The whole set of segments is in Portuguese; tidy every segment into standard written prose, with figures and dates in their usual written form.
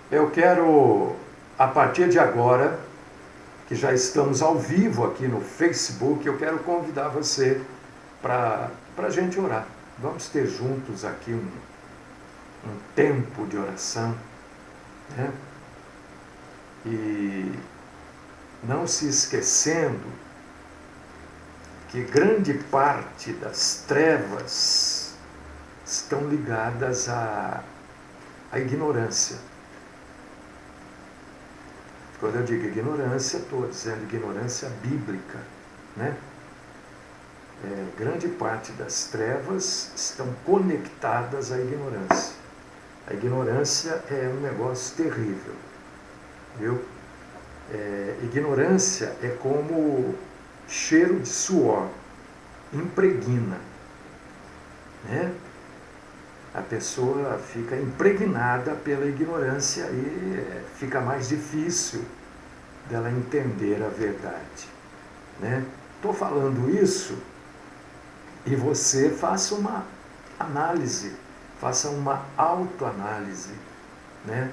Eu quero, a partir de agora, que já estamos ao vivo aqui no Facebook, eu quero convidar você para a gente orar. Vamos ter juntos aqui um tempo de oração, né? E não se esquecendo que grande parte das trevas estão ligadas à ignorância. Quando eu digo ignorância, estou dizendo ignorância bíblica, né? Grande parte das trevas estão conectadas à ignorância. A ignorância é um negócio terrível, viu? Ignorância é como cheiro de suor, impregna, né? A pessoa fica impregnada pela ignorância e fica mais difícil dela entender a verdade, né? Estou falando isso e você faça uma análise, faça uma autoanálise, né?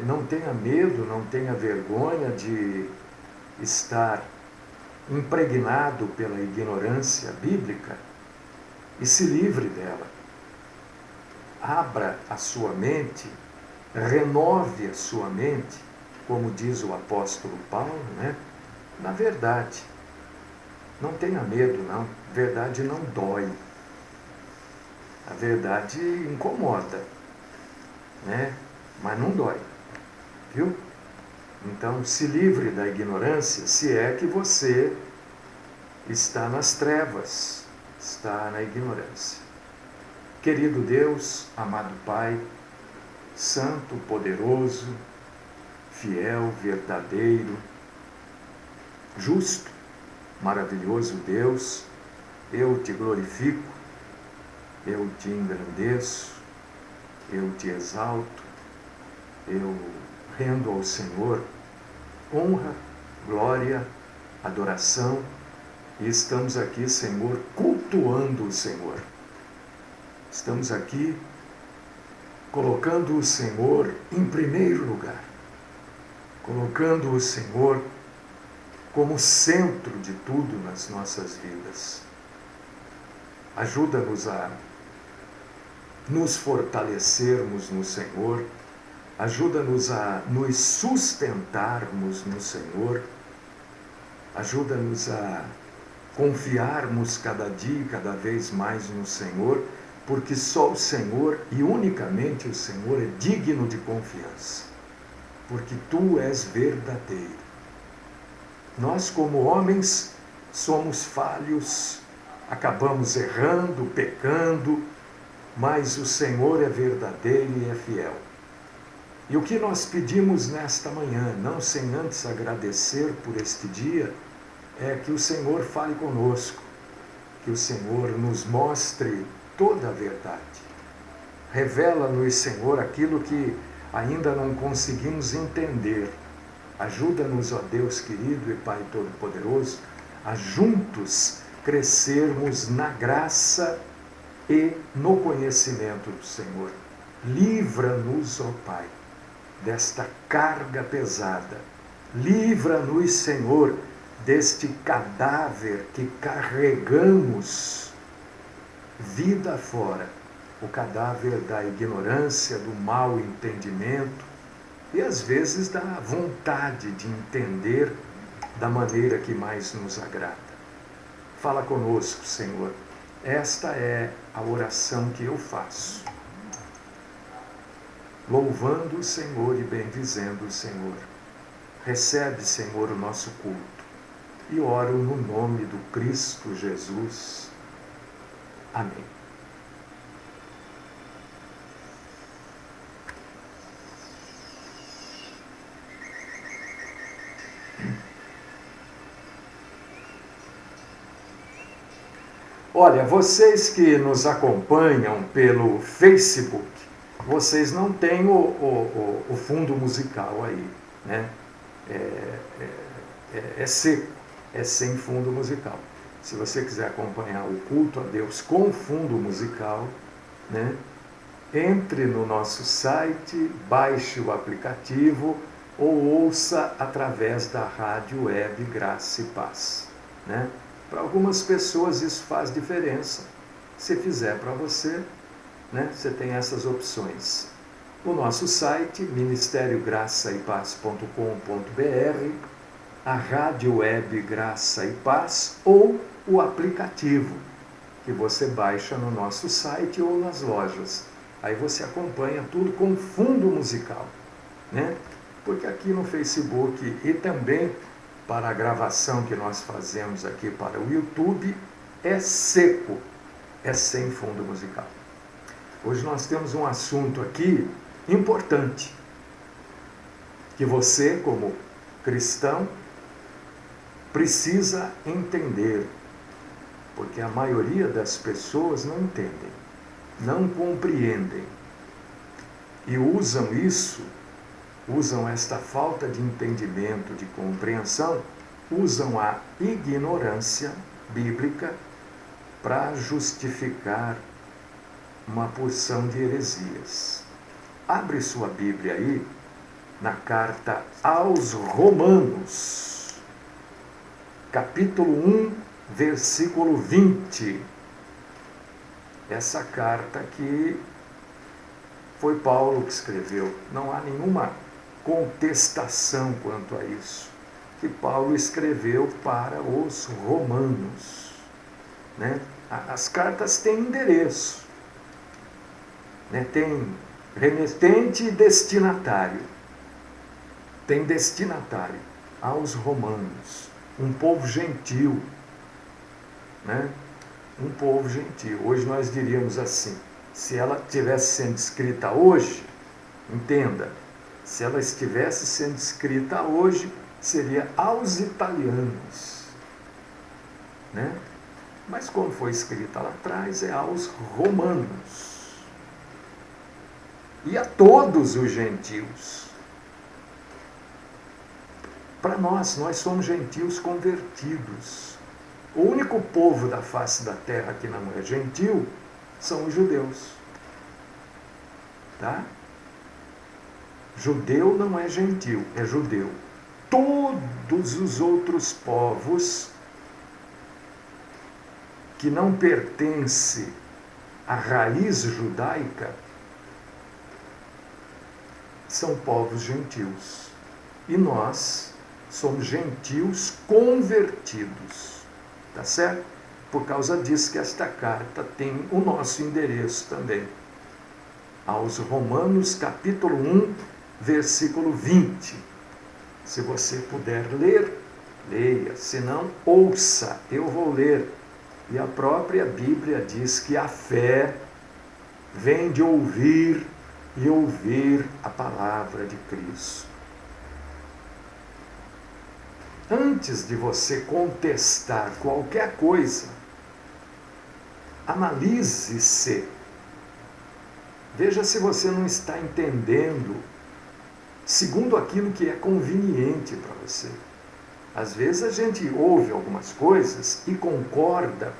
Não tenha medo, não tenha vergonha de estar impregnado pela ignorância bíblica e se livre dela. Abra a sua mente, renove a sua mente, como diz o apóstolo Paulo, né? Na verdade. Não tenha medo, não. A verdade não dói. A verdade incomoda, né? Mas não dói, viu? Então, se livre da ignorância, se é que você está nas trevas, está na ignorância. Querido Deus, amado Pai, santo, poderoso, fiel, verdadeiro, justo, maravilhoso Deus, eu te glorifico, eu te engrandeço, eu te exalto, eu rendo ao Senhor honra, glória, adoração, e estamos aqui, Senhor, cultuando o Senhor. Estamos aqui colocando o Senhor em primeiro lugar, colocando o Senhor como centro de tudo nas nossas vidas. Ajuda-nos a nos fortalecermos no Senhor, ajuda-nos a nos sustentarmos no Senhor, ajuda-nos a confiarmos cada dia e cada vez mais no Senhor, porque só o Senhor e unicamente o Senhor é digno de confiança, porque Tu és verdadeiro. Nós, como homens, somos falhos, acabamos errando, pecando, mas o Senhor é verdadeiro e é fiel. E o que nós pedimos nesta manhã, não sem antes agradecer por este dia, é que o Senhor fale conosco, que o Senhor nos mostre toda a verdade. Revela-nos, Senhor, aquilo que ainda não conseguimos entender. Ajuda-nos, ó Deus querido e Pai Todo-Poderoso, a juntos crescermos na graça e no conhecimento do Senhor. Livra-nos, ó Pai, desta carga pesada. Livra-nos, Senhor, deste cadáver que carregamos vida fora, o cadáver da ignorância, do mau entendimento e às vezes da vontade de entender da maneira que mais nos agrada. Fala conosco, Senhor. Esta é a oração que eu faço, louvando o Senhor e bendizendo o Senhor. Recebe, Senhor, o nosso culto e oro no nome do Cristo Jesus. Amém. Olha, vocês que nos acompanham pelo Facebook, vocês não têm o fundo musical aí, né? É seco, é sem fundo musical. Se você quiser acompanhar o culto a Deus com fundo musical, né? entre no nosso site, baixe o aplicativo ou ouça através da rádio web Graça e Paz. Né? Para algumas pessoas isso faz diferença. Se fizer para você, né, você tem essas opções. O nosso site, ministériograçaepaz.com.br, a rádio web Graça e Paz ou o aplicativo que você baixa no nosso site ou nas lojas. Aí você acompanha tudo com fundo musical, né? Porque aqui no Facebook e também para a gravação que nós fazemos aqui para o YouTube é seco, é sem fundo musical. Hoje nós temos um assunto aqui importante, que você, como cristão, precisa entender, porque a maioria das pessoas não entendem, não compreendem e usam esta falta de entendimento, de compreensão, usam a ignorância bíblica para justificar uma porção de heresias. Abre sua Bíblia aí, na carta aos Romanos, capítulo 1, versículo 20. Essa carta aqui foi Paulo que escreveu. Não há nenhuma contestação quanto a isso. Que Paulo escreveu para os romanos. Né? As cartas têm endereço. Né? Tem remetente e destinatário. Tem destinatário aos romanos. Um povo gentil. Né? Um povo gentil. Hoje nós diríamos assim, se ela estivesse sendo escrita hoje, entenda, se ela estivesse sendo escrita hoje, seria aos italianos, né? Mas como foi escrita lá atrás, é aos romanos. E a todos os gentios. Para nós somos gentios convertidos. O único povo da face da terra que não é gentil são os judeus. Tá? Judeu não é gentil, é judeu. Todos os outros povos que não pertencem à raiz judaica são povos gentios. E nós somos gentios convertidos. Tá certo? Por causa disso que esta carta tem o nosso endereço também. Aos Romanos, capítulo 1, versículo 20. Se você puder ler, leia. Se não, ouça. Eu vou ler. E a própria Bíblia diz que a fé vem de ouvir e ouvir a palavra de Cristo. Antes de você contestar qualquer coisa, analise-se. Veja se você não está entendendo segundo aquilo que é conveniente para você. Às vezes a gente ouve algumas coisas e concorda,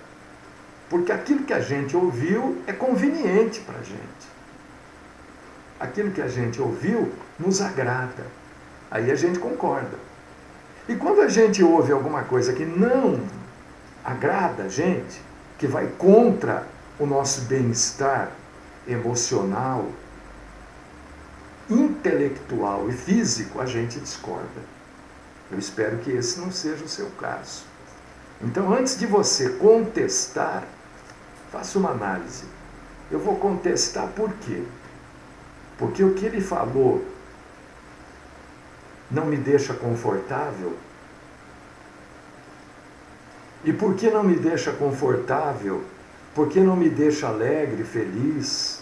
porque aquilo que a gente ouviu é conveniente para a gente. Aquilo que a gente ouviu nos agrada. Aí a gente concorda. E quando a gente ouve alguma coisa que não agrada a gente, que vai contra o nosso bem-estar emocional, intelectual e físico, a gente discorda. Eu espero que esse não seja o seu caso. Então, antes de você contestar, faça uma análise. Eu vou contestar por quê? Porque o que ele falou não me deixa confortável. E por que não me deixa confortável? Por que não me deixa alegre, feliz?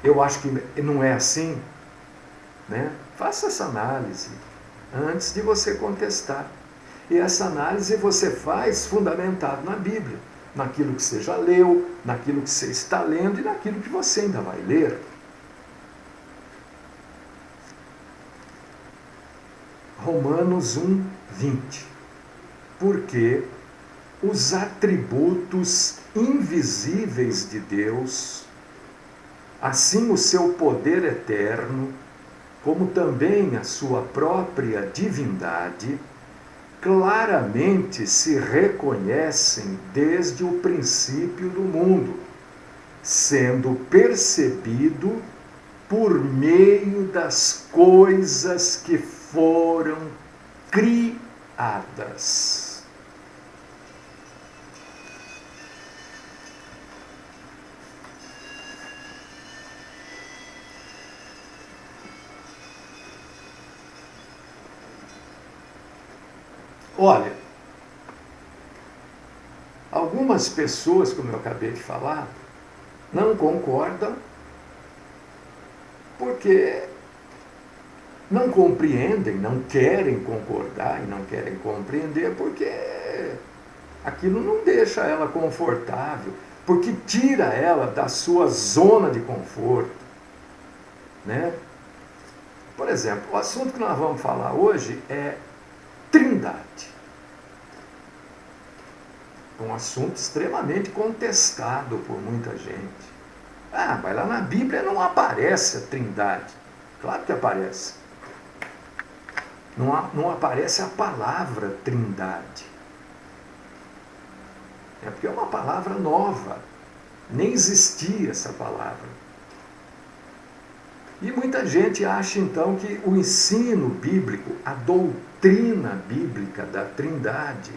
Eu acho que não é assim, né? Faça essa análise antes de você contestar. E essa análise você faz fundamentado na Bíblia, naquilo que você já leu, naquilo que você está lendo e naquilo que você ainda vai ler. Romanos 1, 20. Porque os atributos invisíveis de Deus, Assim, o seu poder eterno, como também a sua própria divindade, claramente se reconhecem desde o princípio do mundo, sendo percebido por meio das coisas que foram criadas. Olha, algumas pessoas, como eu acabei de falar, não concordam porque não compreendem, não querem concordar e não querem compreender porque aquilo não deixa ela confortável, porque tira ela da sua zona de conforto, né? Por exemplo, o assunto que nós vamos falar hoje é Trindade. Um assunto extremamente contestado por muita gente. Ah, mas lá na Bíblia não aparece a Trindade. Claro que aparece. Não aparece a palavra Trindade. É porque é uma palavra nova. Nem existia essa palavra. E muita gente acha então que o ensino bíblico, a doutrina bíblica da Trindade,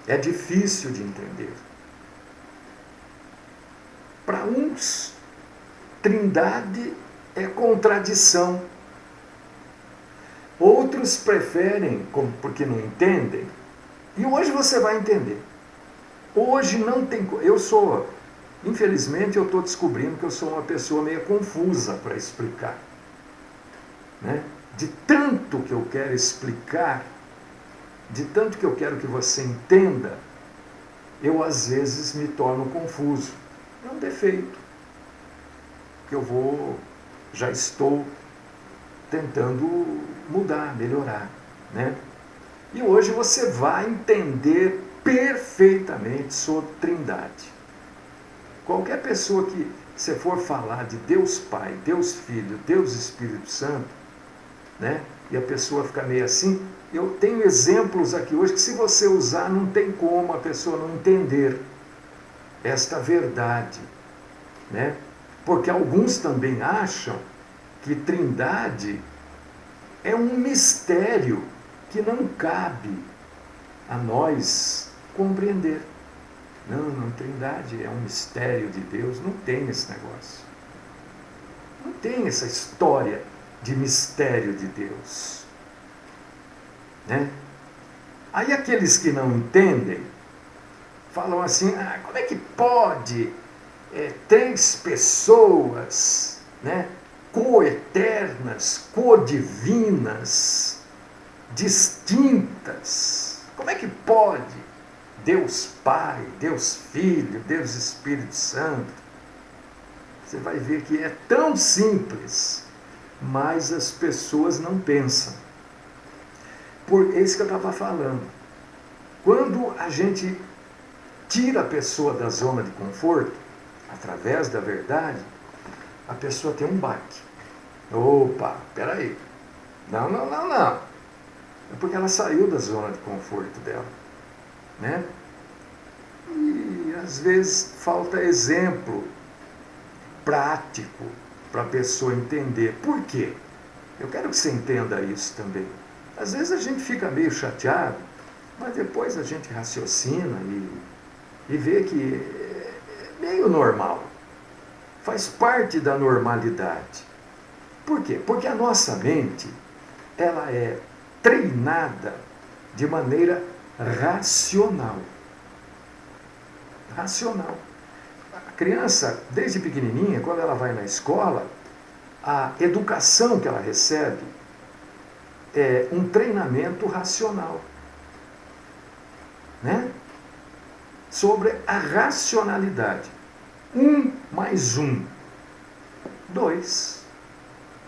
é difícil de entender. Para uns, Trindade é contradição. Outros preferem, porque não entendem, e hoje você vai entender. Hoje não tem... Infelizmente, eu estou descobrindo que eu sou uma pessoa meio confusa para explicar. Né? De tanto que eu quero explicar, de tanto que eu quero que você entenda, eu às vezes me torno confuso. É um defeito que já estou tentando mudar, melhorar, né? E hoje você vai entender perfeitamente sobre Trindade. Qualquer pessoa que você for falar de Deus Pai, Deus Filho, Deus Espírito Santo, né? E a pessoa fica meio assim, eu tenho exemplos aqui hoje que se você usar não tem como a pessoa não entender esta verdade, né? Porque alguns também acham que Trindade é um mistério que não cabe a nós compreender. Não, Trindade é um mistério de Deus, não tem esse negócio. Não tem essa história de mistério de Deus. Né? Aí aqueles que não entendem, falam assim, como é que pode três pessoas, né, coeternas, codivinas, distintas, como é que pode Deus Pai, Deus Filho, Deus Espírito Santo? Você vai ver que é tão simples, mas as pessoas não pensam. Por isso que eu estava falando. Quando a gente tira a pessoa da zona de conforto, através da verdade, a pessoa tem um baque. Opa, peraí. Não. É porque ela saiu da zona de conforto dela. Né? E às vezes falta exemplo prático para a pessoa entender. Por quê? Eu quero que você entenda isso também. Às vezes a gente fica meio chateado, mas depois a gente raciocina e vê que é meio normal. Faz parte da normalidade. Por quê? Porque a nossa mente, ela é treinada de maneira racional. Racional. A criança, desde pequenininha, quando ela vai na escola, a educação que ela recebe é um treinamento racional. Né? Sobre a racionalidade. 1 mais 1, 2.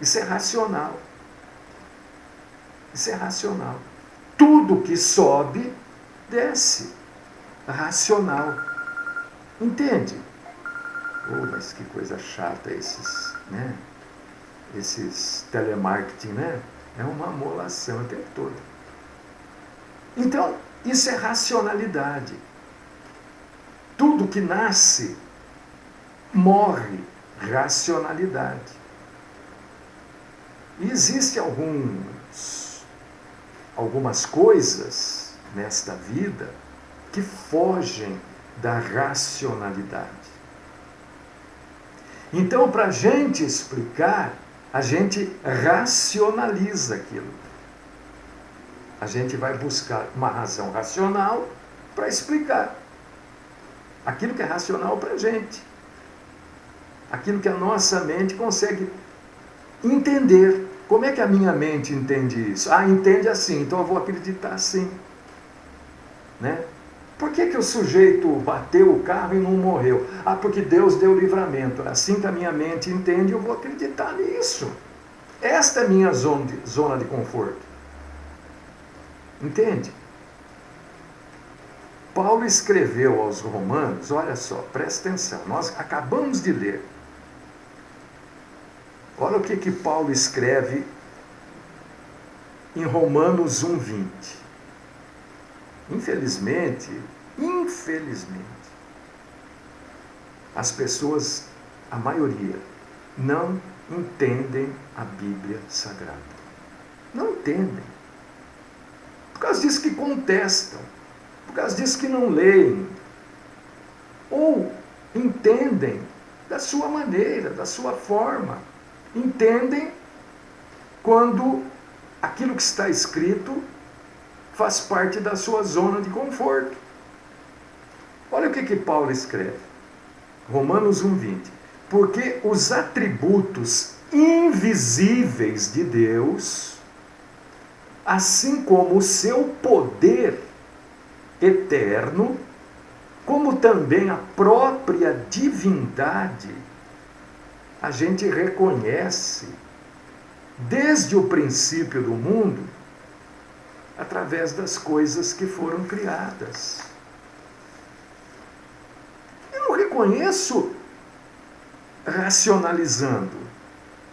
Isso é racional. Isso é racional. Tudo que sobe, desce. Racional. Entende? Oh, mas que coisa chata esses, né? Esses telemarketing, né? É uma amolação o tempo todo. Então, isso é racionalidade. Tudo que nasce, morre. Racionalidade. E existem algumas coisas nesta vida que fogem da racionalidade. Então, para a gente explicar, a gente racionaliza aquilo. A gente vai buscar uma razão racional para explicar aquilo que é racional para a gente. Aquilo que a nossa mente consegue entender. Como é que a minha mente entende isso? Ah, entende assim, então eu vou acreditar assim. Né? Por que o sujeito bateu o carro e não morreu? Ah, porque Deus deu livramento. Assim que a minha mente entende, eu vou acreditar nisso. Esta é a minha zona de conforto. Entende? Paulo escreveu aos Romanos, olha só, presta atenção, nós acabamos de ler. Olha o que Paulo escreve em Romanos 1:20. Infelizmente, as pessoas, a maioria, não entendem a Bíblia Sagrada. Não entendem. Por causa disso que contestam. Por causa disso que não leem. Ou entendem da sua maneira, da sua forma. Entendem quando aquilo que está escrito faz parte da sua zona de conforto. Olha o que Paulo escreve. Romanos 1:20. Porque os atributos invisíveis de Deus, assim como o seu poder eterno, como também a própria divindade, a gente reconhece desde o princípio do mundo, através das coisas que foram criadas. Eu não reconheço racionalizando.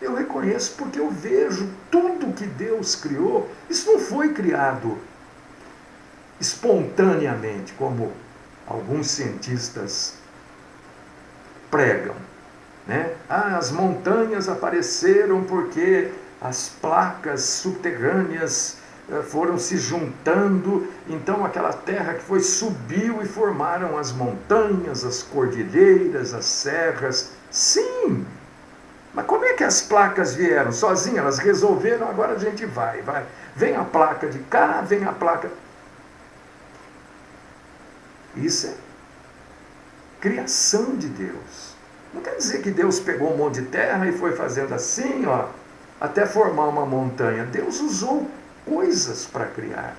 Eu reconheço porque eu vejo tudo que Deus criou. Isso não foi criado espontaneamente, como alguns cientistas pregam. Né? Ah, as montanhas apareceram porque as placas subterrâneas foram se juntando, então aquela terra que foi subiu e formaram as montanhas, as cordilheiras, as serras. Sim, mas como é que as placas vieram? Sozinhas, elas resolveram, agora a gente vai. Vem a placa de cá, vem a placa... Isso é criação de Deus. Não quer dizer que Deus pegou um monte de terra e foi fazendo assim, ó, até formar uma montanha. Deus usou coisas para criar.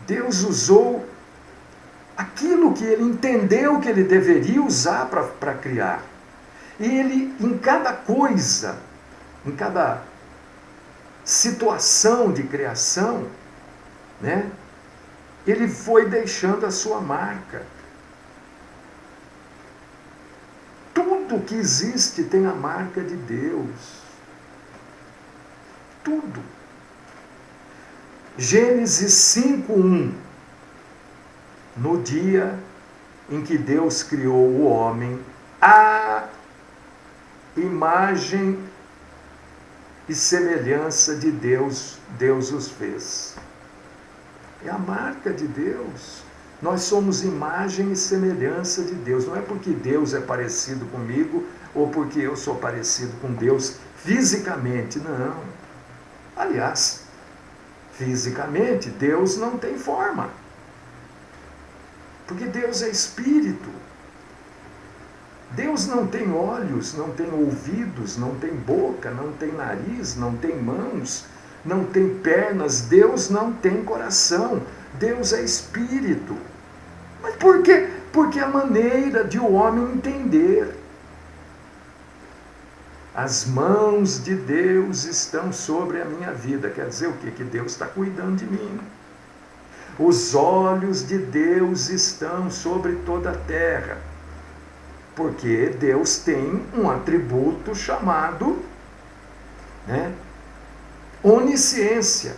Deus usou aquilo que ele entendeu que ele deveria usar para criar. E ele, em cada coisa, em cada situação de criação, né, ele foi deixando a sua marca. Tudo que existe tem a marca de Deus. Tudo. Gênesis 5:1. No dia em que Deus criou o homem, a imagem e semelhança de Deus, Deus os fez. É a marca de Deus. Nós somos imagem e semelhança de Deus. Não é porque Deus é parecido comigo ou porque eu sou parecido com Deus fisicamente, não. Aliás, fisicamente, Deus não tem forma. Porque Deus é espírito. Deus não tem olhos, não tem ouvidos, não tem boca, não tem nariz, não tem mãos, não tem pernas. Deus não tem coração. Deus é espírito. Mas por quê? Porque é a maneira de o homem entender. As mãos de Deus estão sobre a minha vida. Quer dizer o quê? Que Deus está cuidando de mim. Os olhos de Deus estão sobre toda a terra. Porque Deus tem um atributo chamado, né, onisciência,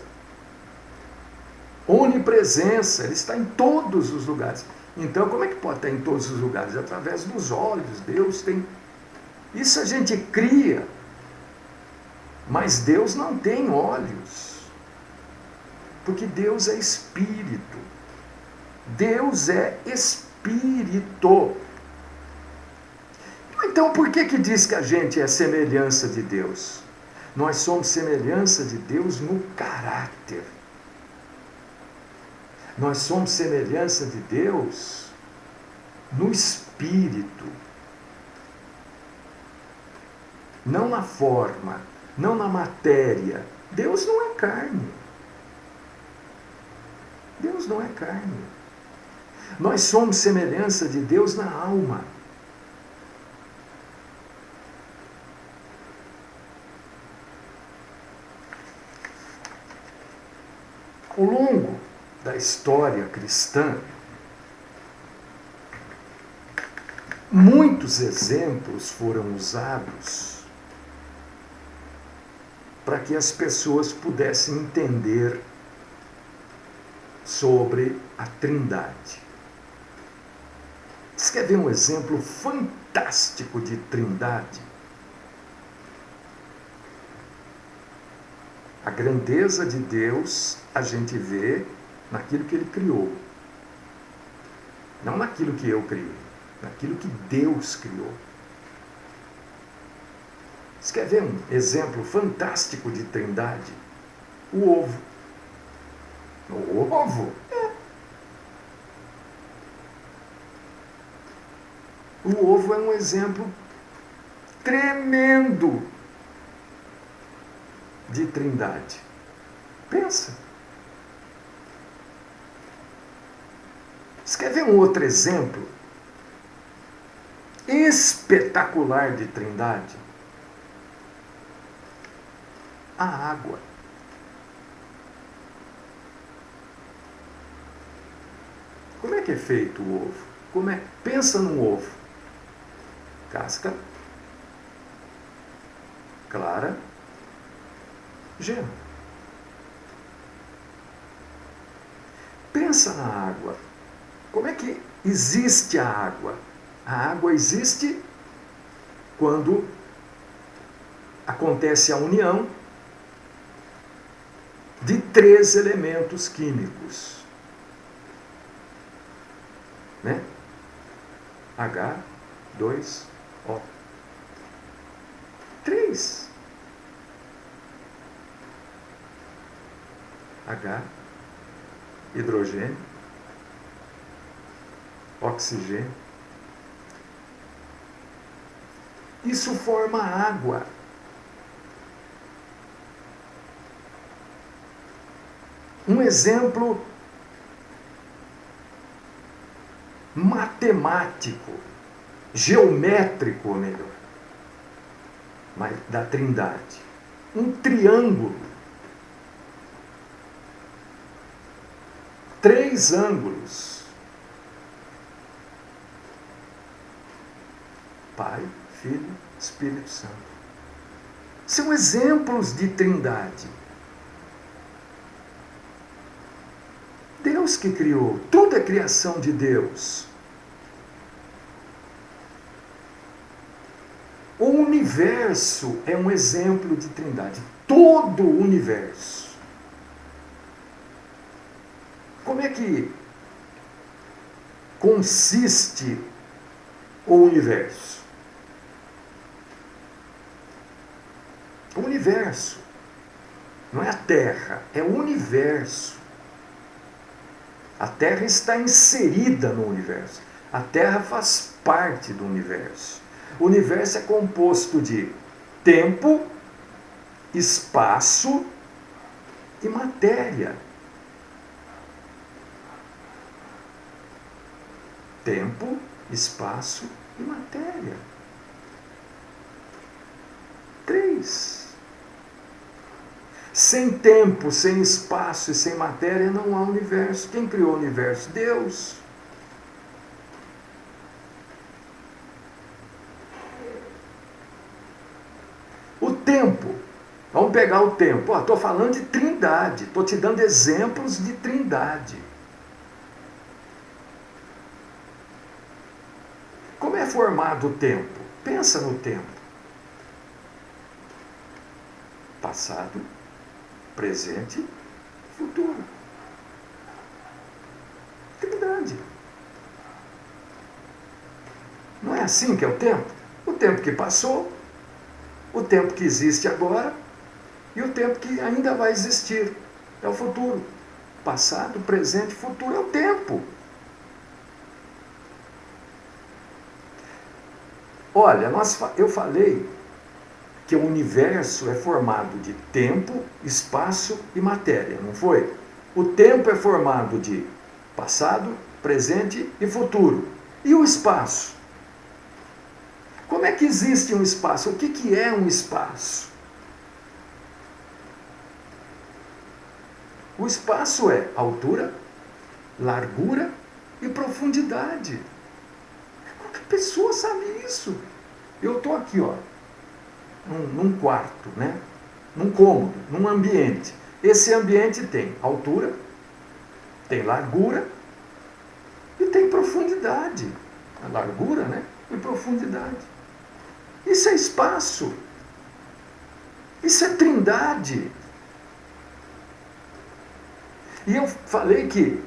onipresença. Ele está em todos os lugares. Então, como é que pode estar em todos os lugares? Através dos olhos. Deus tem... Isso a gente cria. Mas Deus não tem olhos. Porque Deus é espírito. Deus é espírito. Então, por que diz que a gente é semelhança de Deus? Nós somos semelhança de Deus no caráter. Nós somos semelhança de Deus no espírito. Não na forma, não na matéria. Deus não é carne. Deus não é carne. Nós somos semelhança de Deus na alma. Ao longo da história cristã, muitos exemplos foram usados para que as pessoas pudessem entender sobre a Trindade. Você quer ver um exemplo fantástico de Trindade? A grandeza de Deus a gente vê naquilo que Ele criou. Não naquilo que eu criei, naquilo que Deus criou. Você quer ver um exemplo fantástico de Trindade? O ovo. O ovo? É. O ovo é um exemplo tremendo de Trindade. Pensa. Você quer ver um outro exemplo espetacular de Trindade? A água. Como é que é feito o ovo? Pensa num ovo. Casca, clara, gema. Pensa na água. Como é que existe a água? A água existe quando acontece a união de 3 elementos químicos, né? H2O. 3. H, hidrogênio, oxigênio. Isso forma água. Um exemplo matemático, geométrico, melhor, mas da Trindade. Um triângulo. 3 ângulos. Pai, Filho, Espírito Santo. São exemplos de Trindade. Deus que criou. Tudo é criação de Deus. O universo é um exemplo de Trindade. Todo o universo. Como é que consiste o universo? O universo não é a Terra, é o universo. A Terra está inserida no universo. A Terra faz parte do universo. O universo é composto de tempo, espaço e matéria. Tempo, espaço e matéria. 3. Sem tempo, sem espaço e sem matéria não há universo. Quem criou o universo? Deus. tempo. Vamos pegar o tempo. Estou falando de trindade. Estou te dando exemplos de trindade. Como é formado o tempo? Pensa no tempo. Passado, presente, futuro. Trindade. Não é assim que é o tempo? O tempo que passou, o tempo que existe agora e o tempo que ainda vai existir. É o futuro. Passado, presente, futuro. É o tempo. Olha, eu falei que o universo é formado de tempo, espaço e matéria, não foi? O tempo é formado de passado, presente e futuro. E o espaço? Como é que existe um espaço? O que é um espaço? O espaço é altura, largura e profundidade. Qualquer pessoa sabe isso. Eu estou aqui, ó, num quarto, né? Num cômodo, num ambiente. Esse ambiente tem altura, tem largura e tem profundidade. A largura, né? E profundidade. Isso é espaço. Isso é trindade. E eu falei que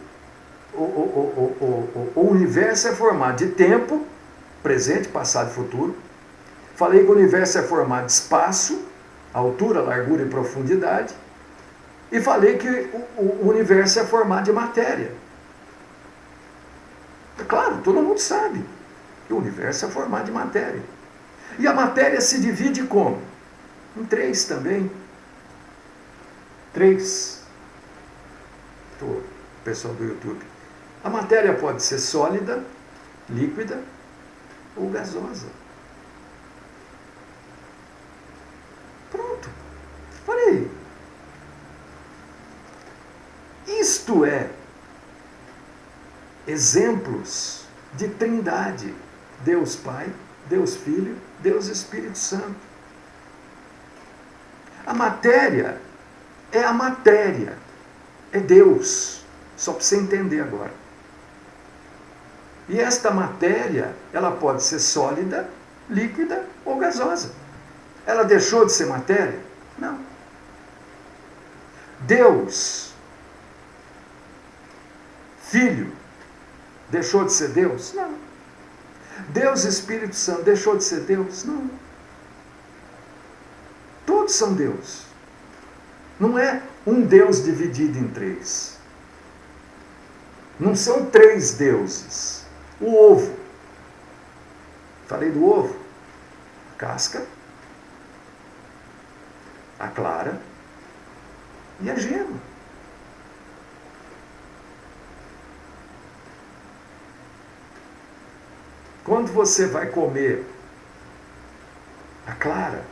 o universo é formado de tempo, presente, passado e futuro. Falei que o universo é formado de espaço, altura, largura e profundidade. E falei que o universo é formado de matéria. Claro, todo mundo sabe que o universo é formado de matéria. E a matéria se divide como? Em três também. Três. O pessoal do YouTube. A matéria pode ser sólida, líquida ou gasosa. Pronto. Falei. Isto é exemplos de trindade. Deus Pai, Deus Filho, Deus Espírito Santo. A matéria é a matéria. É Deus. Só para você entender agora. E esta matéria, ela pode ser sólida, líquida ou gasosa. Ela deixou de ser matéria? Não. Deus, Filho, deixou de ser Deus? Não. Deus Espírito Santo deixou de ser Deus? Não. Todos são Deus. Não é um Deus dividido em três. Não são três deuses. O ovo. Falei do ovo. A casca, a clara e a gema. Quando você vai comer a clara,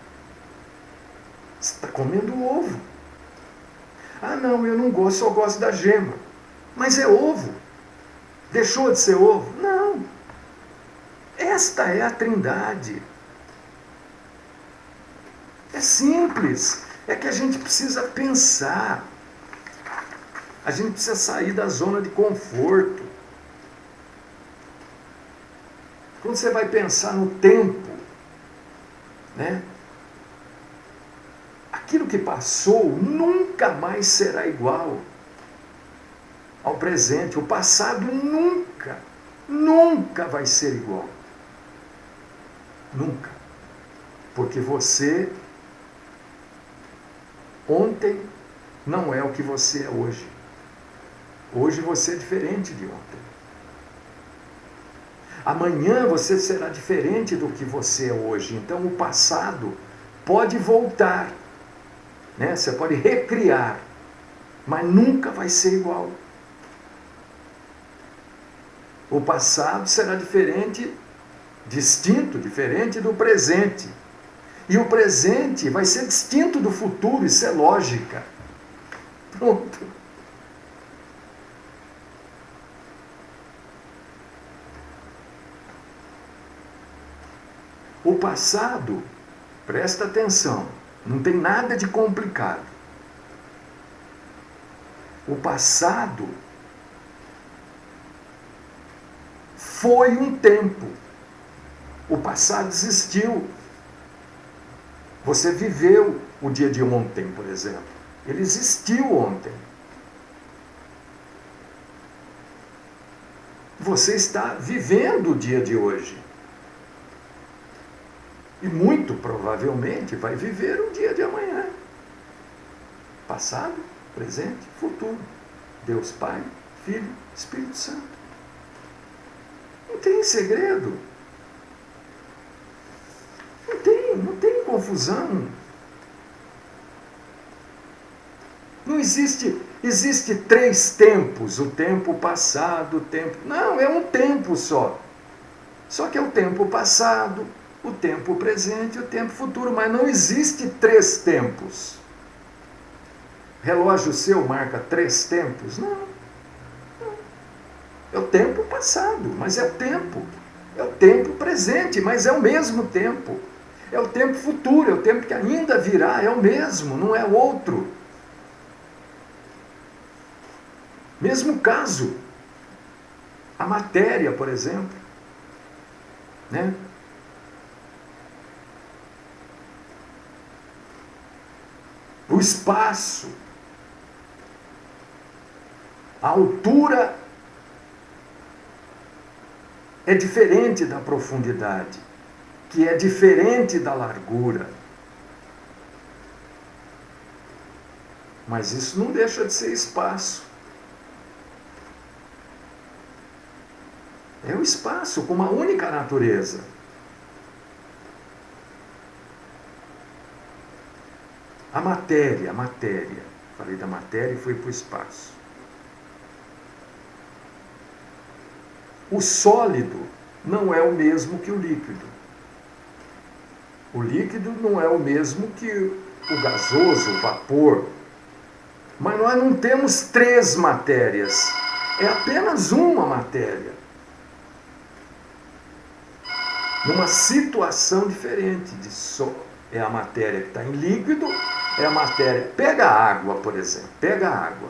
você está comendo o ovo. Ah, não, eu não gosto, só gosto da gema. Mas é ovo. Deixou de ser ovo? Não. Esta é a trindade. É simples. É que a gente precisa pensar. A gente precisa sair da zona de conforto. Quando você vai pensar no tempo, né? Aquilo que passou nunca mais será igual ao presente. O passado nunca vai ser igual. Nunca. Porque você, ontem, não é o que você é hoje. Hoje você é diferente de ontem. Amanhã você será diferente do que você é hoje. Então o passado pode voltar, né? Você pode recriar, mas nunca vai ser igual. O passado será diferente, distinto, diferente do presente. E o presente vai ser distinto do futuro, isso é lógica. Pronto. O passado, presta atenção, Não tem nada de complicado. O passado foi um tempo. O passado existiu. Você viveu o dia de ontem, por exemplo. Ele existiu ontem. Você está vivendo o dia de hoje. E muito provavelmente vai viver o dia de amanhã. Passado, presente, futuro. Deus Pai, Filho, Espírito Santo. Não tem segredo. Não tem confusão. Não existe 3 tempos, o tempo passado, o tempo... Não, é um tempo só. Só que é o tempo passado, o tempo presente e o tempo futuro, mas não existe 3 tempos. Relógio seu marca 3 tempos? Não. É o tempo passado, mas é o tempo. É o tempo presente, mas é o mesmo tempo. É o tempo futuro, é o tempo que ainda virá, é o mesmo, não é outro. Mesmo caso, a matéria, por exemplo, né? O espaço, a altura é diferente da profundidade, que é diferente da largura. Mas isso não deixa de ser espaço. É o espaço com uma única natureza. A matéria. Falei da matéria e fui para o espaço. O sólido não é o mesmo que o líquido. O líquido não é o mesmo que o gasoso, o vapor. Mas nós não temos 3 matérias. É apenas uma matéria. Numa situação diferente. É a matéria que está em líquido, é a matéria... Pega a água, por exemplo. Pega a água.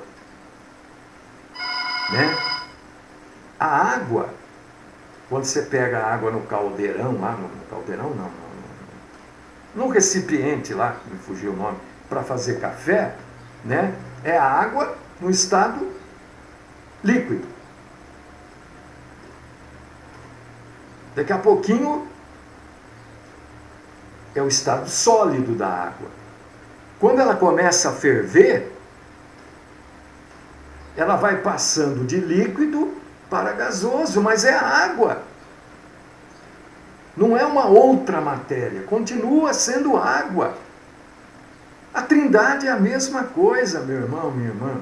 Né? A água, quando você pega a água no caldeirão, lá no caldeirão não, no recipiente lá, me fugiu o nome, para fazer café, né? É a água no estado líquido. Daqui a pouquinho é o estado sólido da água. Quando ela começa a ferver, ela vai passando de líquido para gasoso, mas é a água. Não é uma outra matéria, continua sendo água. A Trindade é a mesma coisa, meu irmão, minha irmã.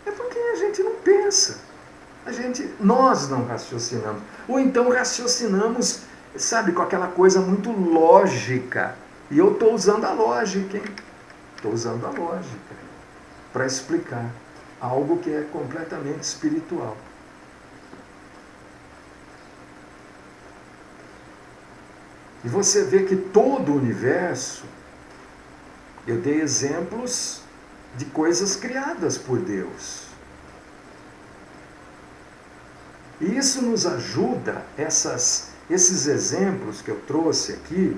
É porque a gente não pensa. Nós não raciocinamos. Ou então raciocinamos, sabe, com aquela coisa muito lógica. E eu estou usando a lógica, hein? Estou usando a lógica para explicar algo que é completamente espiritual. E você vê que todo o universo, eu dei exemplos de coisas criadas por Deus. E isso nos ajuda, esses exemplos que eu trouxe aqui,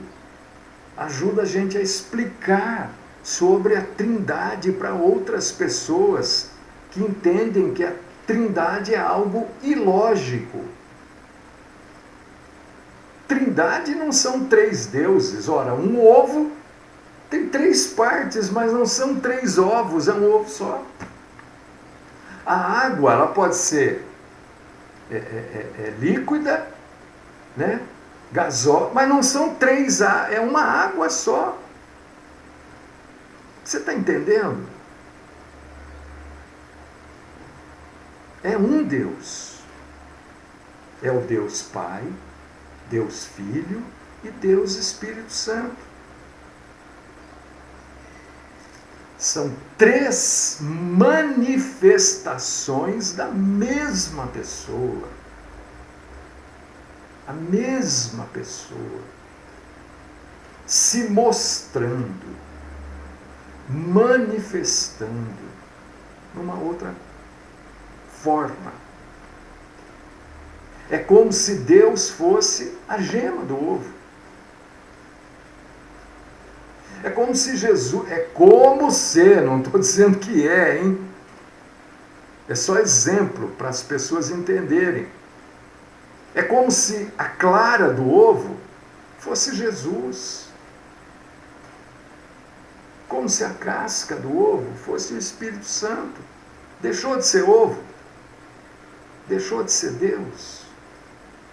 ajuda a gente a explicar sobre a Trindade para outras pessoas que entendem que a Trindade é algo ilógico. Trindade não são 3 deuses. Ora, um ovo tem 3 partes, mas não são 3 ovos, é um ovo só. A água, ela pode ser líquida, né? Gasosa, mas não são 3, é uma água só. Você está entendendo? É um Deus. É o Deus Pai, Deus Filho e Deus Espírito Santo. São 3 manifestações da mesma pessoa. A mesma pessoa. se mostrando, manifestando numa outra forma. É como se Deus fosse a gema do ovo. É como se Jesus... não estou dizendo que é, hein? É só exemplo para as pessoas entenderem. É como se a clara do ovo fosse Jesus. Como se a casca do ovo fosse o Espírito Santo. Deixou de ser ovo? Deixou de ser Deus?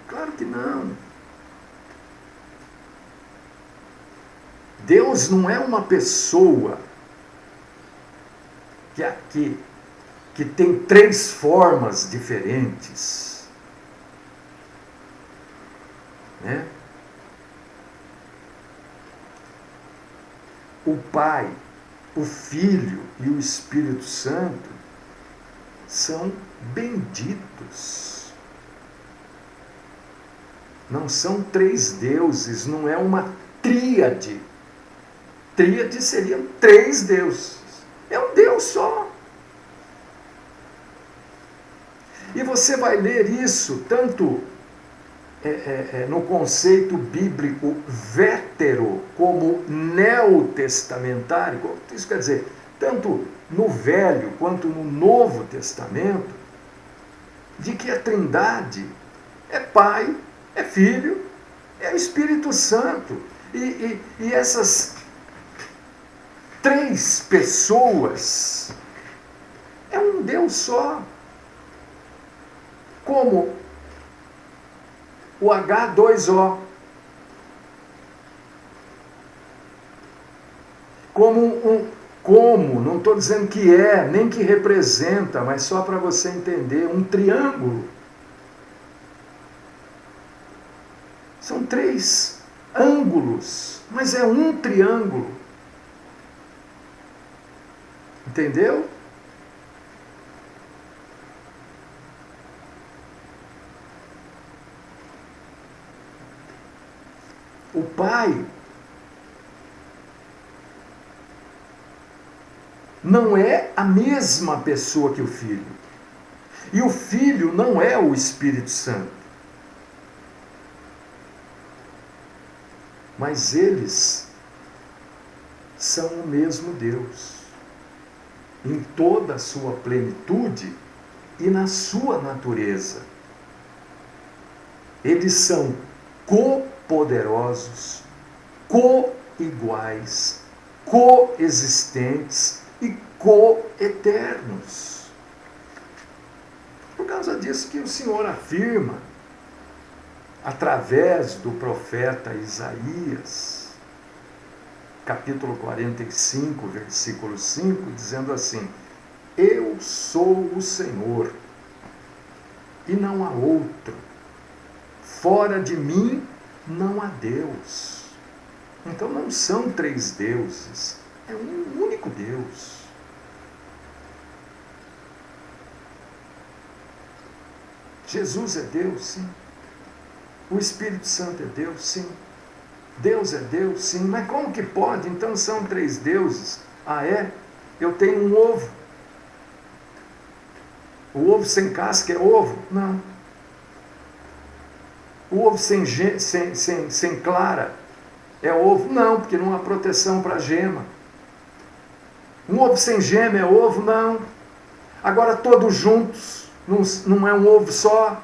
Claro que não. Deus não é uma pessoa que tem 3 formas diferentes. Né? O Pai, o Filho e o Espírito Santo são benditos. Não são 3 deuses, não é uma tríade. Tríade seriam 3 deuses. É um Deus só. E você vai ler isso tanto no conceito bíblico vétero como neotestamentário. Isso quer dizer, tanto no Velho quanto no Novo Testamento, de que a Trindade é Pai, é Filho, é o Espírito Santo. E essas 3 pessoas é um Deus só. Como o H2O. Como, não estou dizendo que é, nem que representa, mas só para você entender, um triângulo. São 3 ângulos, mas é um triângulo. Entendeu? O Pai não é a mesma pessoa que o Filho. E o Filho não é o Espírito Santo. Mas eles são o mesmo Deus, em toda a sua plenitude e na sua natureza. Eles são co-poderosos, co-iguais, coexistentes e co-eternos. Por causa disso que o Senhor afirma, através do profeta Isaías, capítulo 45, versículo 5, dizendo assim: eu sou o Senhor, e não há outro. Fora de mim não há Deus. Então não são 3 deuses, é um único Deus. Jesus é Deus, sim. O Espírito Santo é Deus, sim. Deus é Deus, sim. Mas como que pode? Então são 3 deuses. Ah, é? Eu tenho um ovo. O ovo sem casca é ovo? Não. O ovo sem clara é ovo? Não, porque não há proteção para a gema. Um ovo sem gema é ovo? Não. Agora todos juntos, não é um ovo só?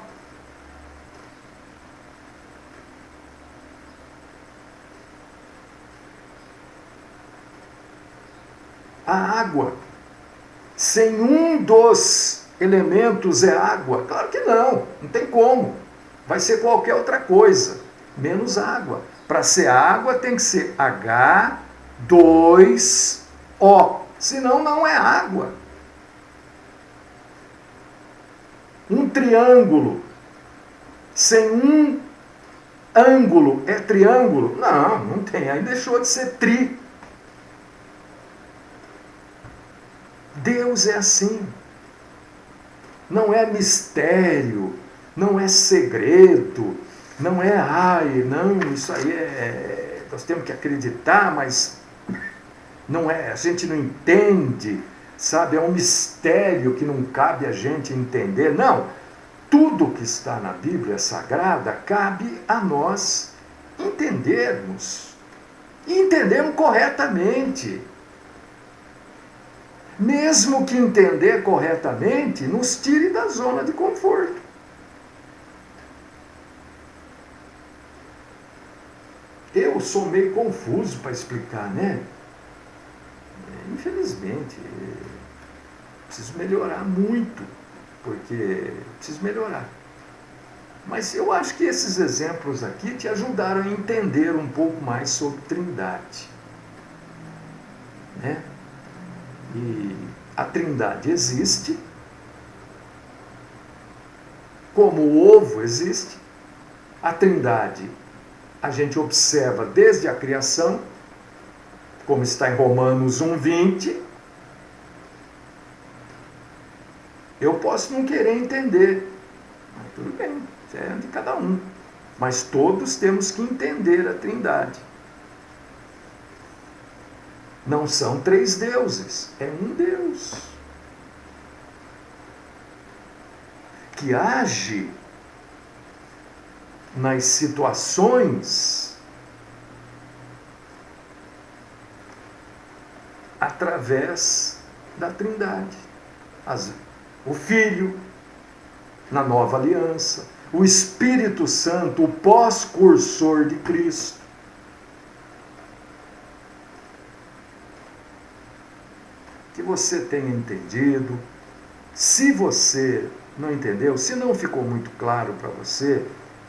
A água, sem um dos elementos é água? Claro que não tem como. Vai ser qualquer outra coisa, menos água. Para ser água tem que ser H2O, senão não é água. Um triângulo sem um ângulo é triângulo? Não tem, aí deixou de ser tri. Deus é assim. Não é mistério, não é segredo, não é, não, isso aí nós temos que acreditar, mas não é, a gente não entende, sabe? É um mistério que não cabe a gente entender. Não, tudo que está na Bíblia Sagrada cabe a nós entendermos. E entendermos corretamente. Mesmo que entender corretamente nos tire da zona de conforto. Eu sou meio confuso para explicar, né? Infelizmente, preciso melhorar muito, porque preciso melhorar. Mas eu acho que esses exemplos aqui te ajudaram a entender um pouco mais sobre Trindade, né? E a Trindade existe, como o ovo existe. A Trindade a gente observa desde a criação, como está em Romanos 1:20. Eu posso não querer entender, mas tudo bem, é de cada um. Mas todos temos que entender a Trindade. Não são 3 deuses, é um Deus que age nas situações através da Trindade. O Filho, na nova aliança, o Espírito Santo, o pós-cursor de Cristo. Que você tenha entendido. Se você não entendeu, se não ficou muito claro para você,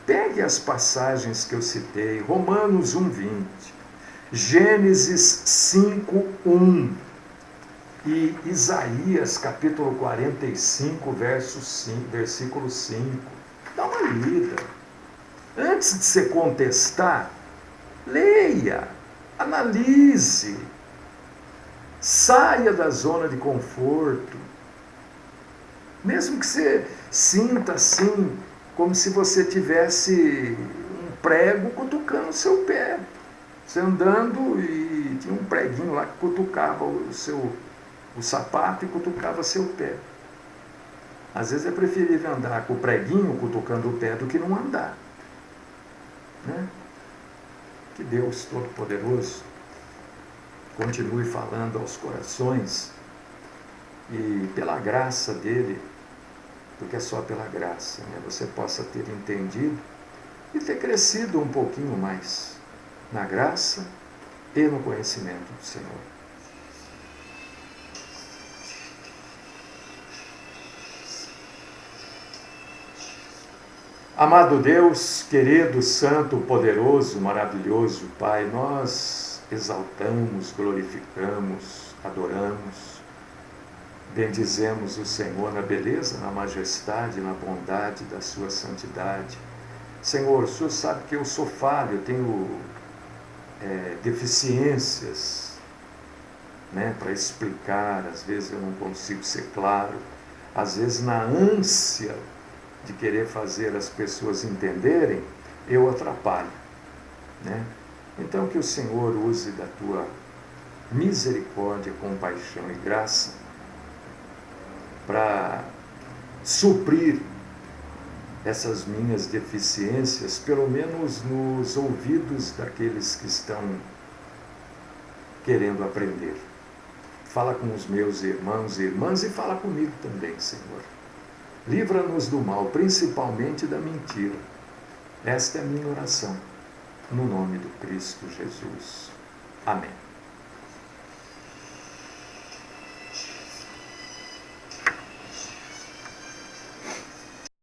pegue as passagens que eu citei, Romanos 1:20, Gênesis 5:1 e Isaías capítulo 45, versículo 5. Dá uma lida. Antes de você contestar, leia, analise, saia da zona de conforto. Mesmo que você sinta assim, como se você tivesse um prego cutucando o seu pé. Você andando e tinha um preguinho lá que cutucava o sapato e cutucava seu pé. Às vezes é preferível andar com o preguinho cutucando o pé do que não andar, né? Que Deus Todo-Poderoso continue falando aos corações e pela graça dele, porque é só pela graça, né? Você possa ter entendido e ter crescido um pouquinho mais na graça e no conhecimento do Senhor. Amado Deus, querido, santo, poderoso, maravilhoso Pai, nós exaltamos, glorificamos, adoramos, bendizemos o Senhor na beleza, na majestade, na bondade da sua santidade. Senhor, o Senhor sabe que eu sou falho, eu tenho deficiências, né, para explicar, às vezes eu não consigo ser claro, às vezes na ânsia de querer fazer as pessoas entenderem, eu atrapalho, né? Então que o Senhor use da tua misericórdia, compaixão e graça para suprir essas minhas deficiências, pelo menos nos ouvidos daqueles que estão querendo aprender. Fala com os meus irmãos e irmãs e fala comigo também, Senhor. Livra-nos do mal, principalmente da mentira. Esta é a minha oração, no nome do Cristo Jesus. Amém.